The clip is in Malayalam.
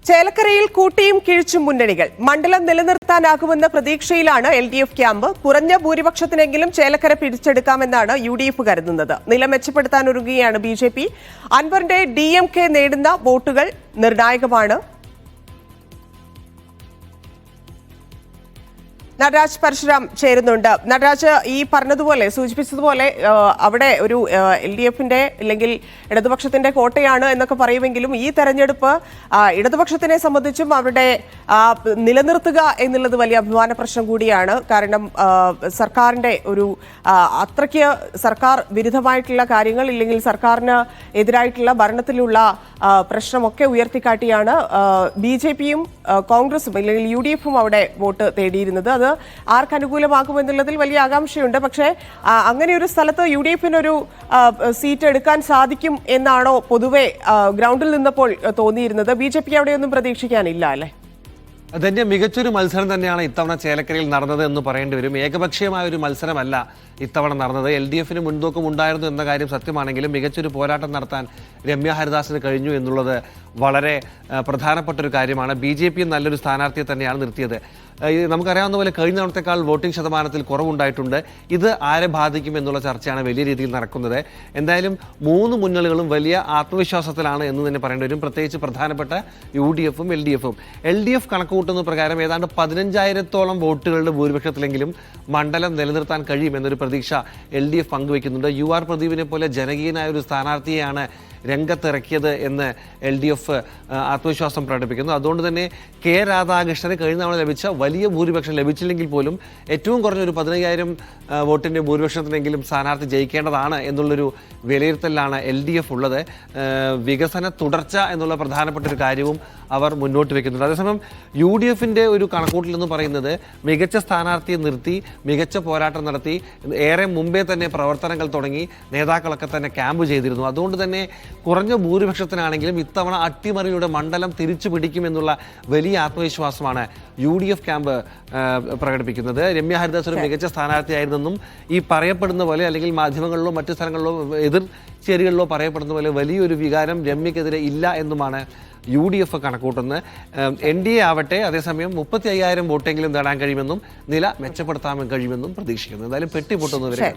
ചേലക്കരയിൽ കൂട്ടിയും കിഴിച്ചും മുന്നണികൾ മണ്ഡലം നിലനിർത്താനാകുമെന്ന പ്രതീക്ഷയിലാണ് LDF ക്യാമ്പ്. കുറഞ്ഞ ഭൂരിപക്ഷത്തിനെങ്കിലും ചേലക്കര പിടിച്ചെടുക്കാമെന്നാണ് UDF കരുതുന്നത്. നില മെച്ചപ്പെടുത്താനൊരുങ്ങുകയാണ് BJP. അൻവറിന്റെ DMK നേടുന്ന വോട്ടുകൾ നിർണായകമാണ്. നടരാജ് പരശുരാം ചേരുന്നുണ്ട്. നടരാജ്, ഈ പറഞ്ഞതുപോലെ സൂചിപ്പിച്ചതുപോലെ അവിടെ ഒരു LDFന്റെ അല്ലെങ്കിൽ ഇടതുപക്ഷത്തിന്റെ കോട്ടയാണ് എന്നൊക്കെ പറയുമെങ്കിലും ഈ തെരഞ്ഞെടുപ്പ് ഇടതുപക്ഷത്തിനെ സംബന്ധിച്ചും അവരുടെ നിലനിർത്തുക എന്നുള്ളത് വലിയ അഭിമാന പ്രശ്നം കൂടിയാണ്. കാരണം സർക്കാരിന്റെ ഒരു അത്രയ്ക്ക് സർക്കാർ വിരുദ്ധമായിട്ടുള്ള കാര്യങ്ങൾ ഇല്ലെങ്കിൽ സർക്കാരിന് എതിരായിട്ടുള്ള ഭരണത്തിലുള്ള പ്രശ്നമൊക്കെ ഉയർത്തിക്കാട്ടിയാണ് BJPയും കോൺഗ്രസും അല്ലെങ്കിൽ UDFും അവിടെ വോട്ട് തേടിയിരുന്നത്. അത് ആർക്ക് അനുകൂലമാകുമെന്നുള്ളതിൽ വലിയ ആകാംക്ഷയുണ്ട്. പക്ഷേ അങ്ങനെ ഒരു സ്ഥലത്ത് UDFിനൊരു സീറ്റ് എടുക്കാൻ സാധിക്കും എന്നാണോ പൊതുവെ ഗ്രൗണ്ടിൽ നിന്നപ്പോൾ തോന്നിയിരുന്നത്? BJP അവിടെയൊന്നും പ്രതീക്ഷിക്കാനില്ല അല്ലേ? അതിന്റെ മികച്ചൊരു മത്സരം തന്നെയാണ് ഇത്തവണ ചേലക്കരയിൽ നടന്നത് എന്ന് പറയേണ്ടി വരും. ഏകപക്ഷീയമായ ഒരു മത്സരമല്ല ഇത്തവണ നടന്നത്. LDFന് മുൻതൂക്കം ഉണ്ടായിരുന്നു എന്ന കാര്യം സത്യമാണെങ്കിലും മികച്ചൊരു പോരാട്ടം നടത്താൻ രമ്യ ഹരിദാസിന് കഴിഞ്ഞു എന്നുള്ളത് വളരെ പ്രധാനപ്പെട്ട ഒരു കാര്യമാണ്. BJP നല്ലൊരു സ്ഥാനാർത്ഥിയെ തന്നെയാണ് നിർത്തിയത്. നമുക്കറിയാവുന്ന പോലെ കഴിഞ്ഞ തവണത്തേക്കാൾ വോട്ടിംഗ് ശതമാനത്തിൽ കുറവുണ്ടായിട്ടുണ്ട്. ഇത് ആരെ ബാധിക്കും എന്നുള്ള ചർച്ചയാണ് വലിയ രീതിയിൽ നടക്കുന്നത്. എന്തായാലും മുന്നണികളും വലിയ ആത്മവിശ്വാസത്തിലാണ് എന്ന് തന്നെ പറയേണ്ടി വരും. പ്രത്യേകിച്ച് പ്രധാനപ്പെട്ട UDFും LDFും. LDF കണക്കുകൂട്ടുന്ന പ്രകാരം ഏതാണ്ട് 15,000-ഓളം വോട്ടുകളുടെ ഭൂരിപക്ഷത്തിലെങ്കിലും മണ്ഡലം നിലനിർത്താൻ കഴിയും എന്നൊരു പ്രതീക്ഷ LDF പങ്കുവയ്ക്കുന്നുണ്ട്. UR പ്രദീപിനെ പോലെ ജനകീയനായ ഒരു സ്ഥാനാർത്ഥിയെയാണ് രംഗത്തിറക്കിയത് എന്ന് LDF ആത്മവിശ്വാസം പ്രകടിപ്പിക്കുന്നു. അതുകൊണ്ട് തന്നെ K രാധാകൃഷ്ണന് കഴിഞ്ഞ തവണ ലഭിച്ച വലിയ ഭൂരിപക്ഷം ലഭിച്ചില്ലെങ്കിൽ പോലും ഏറ്റവും കുറഞ്ഞൊരു 15,000 വോട്ടിൻ്റെ ഭൂരിപക്ഷത്തിനെങ്കിലും സ്ഥാനാർത്ഥി ജയിക്കേണ്ടതാണ് എന്നുള്ളൊരു വിലയിരുത്തലാണ് LDF ഉള്ളത്. വികസന തുടർച്ച എന്നുള്ള പ്രധാനപ്പെട്ട ഒരു കാര്യവും അവർ മുന്നോട്ട് വയ്ക്കുന്നുണ്ട്. അതേസമയം UDFിൻ്റെ ഒരു കണക്കൂട്ടൽ എന്ന് പറയുന്നത് മികച്ച സ്ഥാനാർത്ഥിയെ നിർത്തി മികച്ച പോരാട്ടം നടത്തി ഏറെ മുമ്പേ തന്നെ പ്രവർത്തനങ്ങൾ തുടങ്ങി നേതാക്കളൊക്കെ തന്നെ ക്യാമ്പ് ചെയ്തിരുന്നു. അതുകൊണ്ട് തന്നെ കുറഞ്ഞ ഭൂരിപക്ഷത്തിനാണെങ്കിലും ഇത്തവണ അട്ടിമറിയുടെ മണ്ഡലം തിരിച്ചു പിടിക്കുമെന്നുള്ള വലിയ ആത്മവിശ്വാസമാണ് UDF ക്യാമ്പ് പ്രകടിപ്പിക്കുന്നത്. രമ്യ ഹരിദാസ് ഒരു മികച്ച സ്ഥാനാർത്ഥിയായിരുന്നെന്നും ഈ പറയപ്പെടുന്ന പോലെ അല്ലെങ്കിൽ മാധ്യമങ്ങളിലോ മറ്റു സ്ഥലങ്ങളിലോ എതിർ ചേരികളിലോ പറയപ്പെടുന്ന പോലെ വലിയൊരു വികാരം രമ്യക്കെതിരെ ഇല്ല എന്നുമാണ് UDF കണക്കൂട്ടുന്നത്. NDA ആവട്ടെ അതേസമയം 35,000 വോട്ടെങ്കിലും നേടാൻ കഴിയുമെന്നും നില മെച്ചപ്പെടുത്താൻ കഴിയുമെന്നും പ്രതീക്ഷിക്കുന്നു. എന്തായാലും പെട്ടി പൊട്ടുന്നവരെ